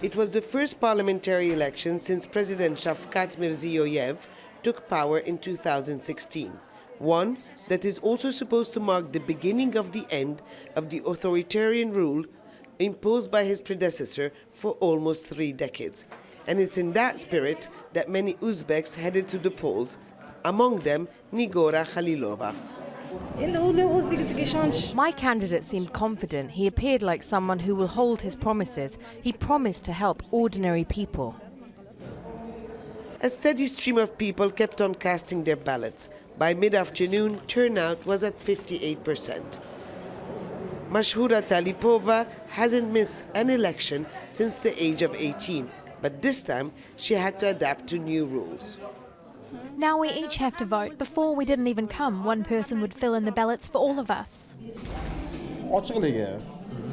It was the first parliamentary election since President Shavkat Mirziyoyev took power in 2016. One that is also supposed to mark the beginning of the end of the authoritarian rule imposed by his predecessor for almost 3 decades. And it's in that spirit that many Uzbeks headed to the polls, among them NIGORA KHALILOVA. My candidate seemed confident. He appeared like someone who will hold his promises. He promised to help ordinary people. A steady stream of people kept on casting their ballots. By mid-afternoon, turnout was at 58%. Mashhura Talipova hasn't missed an election since the age of 18, but this time she had to adapt to new rules. Now we each have to vote. Before we didn't even come. One person would fill in the ballots for all of us.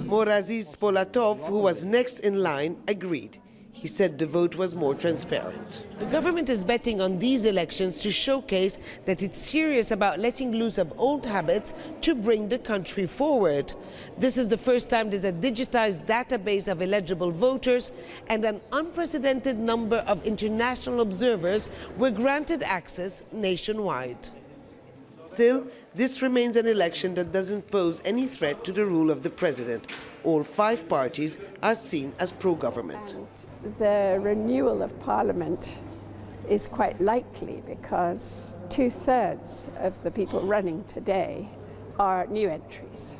Moraziz Spolatov, who was next in line, agreed. He said the vote was more transparent. The government is betting on these elections to showcase that it's serious about letting loose of old habits to bring the country forward. This is the first time there's a digitized database of eligible voters, and an unprecedented number of international observers were granted access nationwide. Still, this remains an election that doesn't pose any threat to the rule of the president. All 5 parties are seen as pro-government. The renewal of Parliament is quite likely because 2/3 of the people running today are new entries.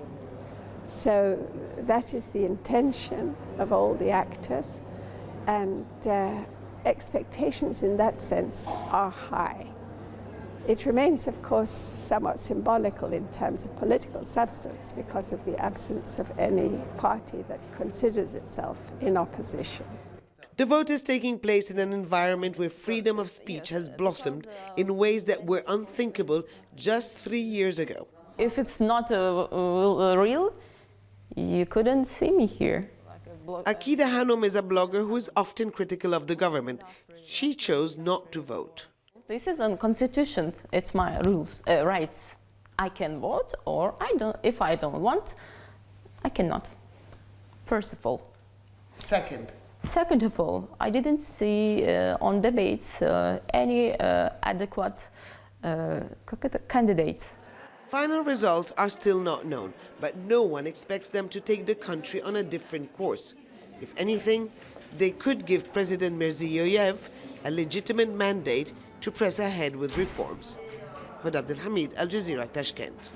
So that is the intention of all the actors, and expectations in that sense are high. It remains, of course, somewhat symbolical in terms of political substance because of the absence of any party that considers itself in opposition. The vote is taking place in an environment where freedom of speech has blossomed in ways that were unthinkable just 3 years ago. If it's not real, you couldn't see me here. AKIDA HANOM is a blogger who is often critical of the government. She chose not to vote. This is a constitution. It's my rules, rights. I can vote, or I don't. If I don't want, I cannot. First of all. Second of all, I didn't see on debates any adequate candidates. Final results are still not known, but no one expects them to take the country on a different course. If anything, they could give President Mirziyoyev a legitimate mandate to press ahead with reforms. Hoda Abdel-Hamid, Al Jazeera, Tashkent.